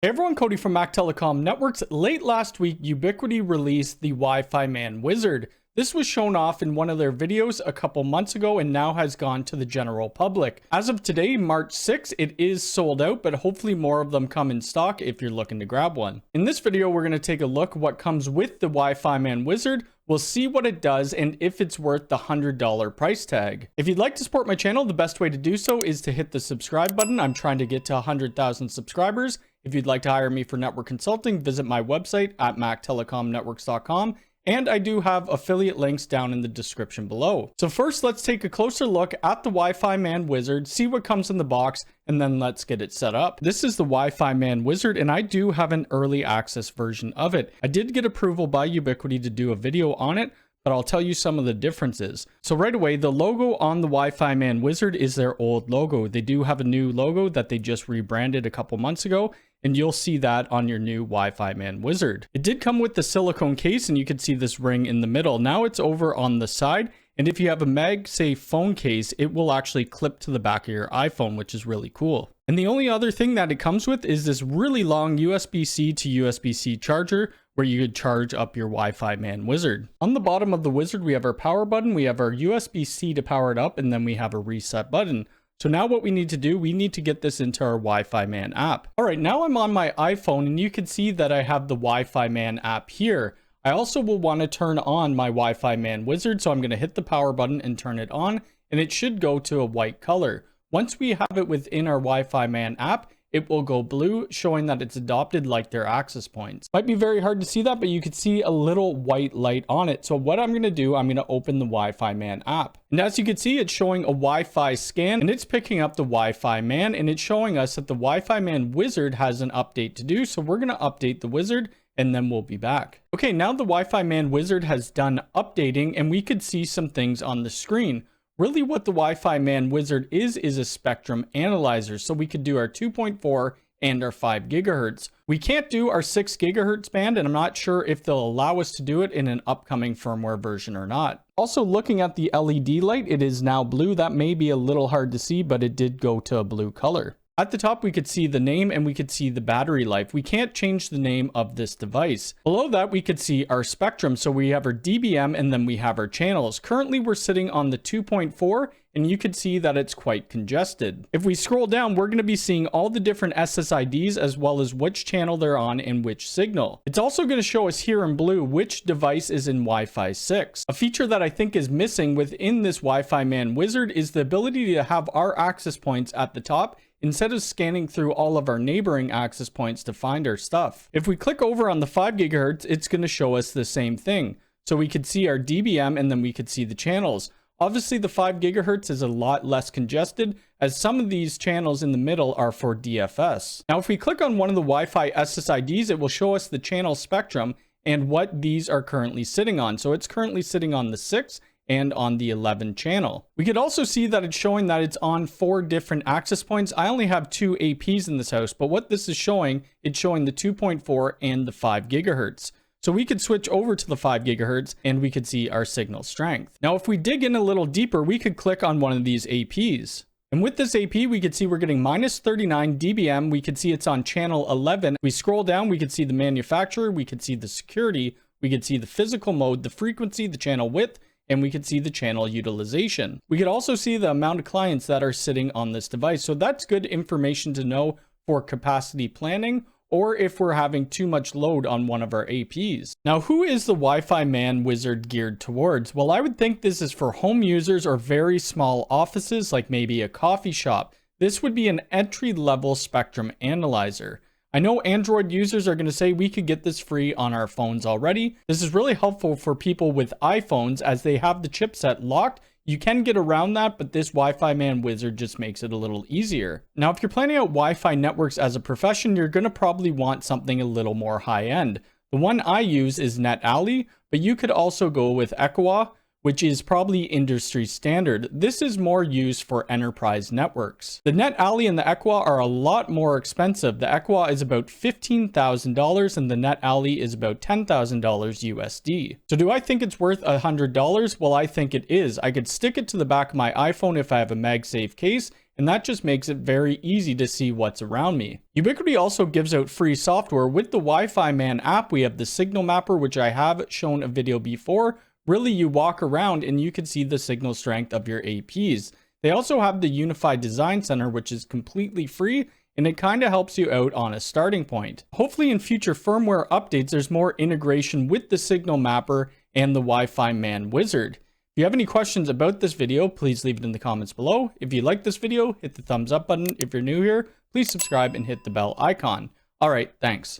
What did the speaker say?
Hey everyone, Cody from Mac Telecom Networks. Late last week, Ubiquiti released the WiFiMan Wizard. This was shown off in one of their videos a couple months ago and now has gone to the general public. As of today, March 6th, it is sold out, but hopefully more of them come in stock if you're looking to grab one. In this video, we're going to take a look what comes with the WiFiMan Wizard. We'll see what it does and if it's worth the $100 price tag. If you'd like to support my channel, the best way to do so is to hit the subscribe button. I'm trying to get to 100,000 subscribers. If you'd like to hire me for network consulting, visit my website at mactelecomnetworks.com. And I do have affiliate links down in the description below. So first, let's take a closer look at the WiFiMan Wizard, see what comes in the box, and then let's get it set up. This is the WiFiMan Wizard, and I do have an early access version of it. I did get approval by Ubiquiti to do a video on it, but I'll tell you some of the differences. So right away, the logo on the WiFiMan Wizard is their old logo. They do have a new logo that they just rebranded a couple months ago, and you'll see that on your new WiFiMan Wizard. It did come with the silicone case, and you can see this ring in the middle. Now it's over on the side, and if you have a MagSafe phone case, it will actually clip to the back of your iPhone, which is really cool. And the only other thing that it comes with is this really long USB-C to USB-C charger where you could charge up your WiFiMan Wizard. On the bottom of the Wizard, we have our power button, we have our USB-C to power it up, and then we have a reset button. So now what we need to do, we need to get this into our WiFiMan app. All right, now I'm on my iPhone and you can see that I have the WiFiMan app here. I also will want to turn on my WiFiMan Wizard, so I'm going to hit the power button and turn it on, and it should go to a white color. Once we have it within our WiFiMan app, it will go blue, showing that it's adopted like their access points. Might be very hard to see that, but you can see a little white light on it. So what I'm going to do, I'm going to open the WiFiMan app. And as you can see, it's showing a Wi-Fi scan, and it's picking up the WiFiMan, and it's showing us that the WiFiMan Wizard has an update to do. So we're going to update the Wizard, and then we'll be back. Okay, now the WiFiMan Wizard has done updating, and we could see some things on the screen. Really what the WiFiMan Wizard is a spectrum analyzer. So we could do our 2.4 and our 5 gigahertz. We can't do our 6 gigahertz band, and I'm not sure if they'll allow us to do it in an upcoming firmware version or not. Also looking at the LED light, it is now blue. That may be a little hard to see, but it did go to a blue color. At the top, we could see the name and we could see the battery life. We can't change the name of this device. Below that, we could see our spectrum. So we have our dBm and then we have our channels. Currently, we're sitting on the 2.4 and you could see that it's quite congested. If we scroll down, we're going to be seeing all the different SSIDs as well as which channel they're on and which signal. It's also going to show us here in blue which device is in Wi-Fi 6. A feature that I think is missing within this WiFiMan Wizard is the ability to have our access points at the top instead of scanning through all of our neighboring access points to find our stuff. If we click over on the 5 gigahertz, it's going to show us the same thing. So we could see our dBm and then we could see the channels. Obviously the 5 gigahertz is a lot less congested as some of these channels in the middle are for DFS. Now if we click on one of the Wi-Fi SSIDs, it will show us the channel spectrum and what these are currently sitting on. So it's currently sitting on the 6 and on the 11 channel. We could also see that it's showing that it's on 4 different access points. I only have 2 APs in this house, but what this is showing, it's showing the 2.4 and the 5 gigahertz. So we could switch over to the 5 gigahertz and we could see our signal strength. Now, if we dig in a little deeper, we could click on one of these APs. And with this AP, we could see we're getting minus 39 dBm. We could see it's on channel 11. We scroll down, we could see the manufacturer, we could see the security, we could see the physical mode, the frequency, the channel width, and we could see the channel utilization. We could also see the amount of clients that are sitting on this device. So that's good information to know for capacity planning or if we're having too much load on one of our APs. Now, who is the WiFiMan Wizard geared towards? Well, I would think this is for home users or very small offices, like maybe a coffee shop. This would be an entry-level spectrum analyzer. I know Android users are going to say we could get this free on our phones already. This is really helpful for people with iPhones as they have the chipset locked. You can get around that, but this WiFiMan Wizard just makes it a little easier. Now, if you're planning out Wi-Fi networks as a profession, you're going to probably want something a little more high-end. The one I use is NetAlley, but you could also go with Equa, which is probably industry standard. This is more used for enterprise networks. The NetAlley and the Equa are a lot more expensive. The Equa is about $15,000 and the NetAlley is about $10,000 USD. So do I think it's worth $100? Well, I think it is. I could stick it to the back of my iPhone if I have a MagSafe case, and that just makes it very easy to see what's around me. Ubiquiti also gives out free software. With the WiFiMan app, we have the signal mapper, which I have shown a video before. Really, you walk around and you can see the signal strength of your APs. They also have the Unifi Design Center, which is completely free, and it kind of helps you out on a starting point. Hopefully in future firmware updates, there's more integration with the signal mapper and the WiFiMan Wizard. If you have any questions about this video, please leave it in the comments below. If you like this video, hit the thumbs up button. If you're new here, please subscribe and hit the bell icon. All right, thanks.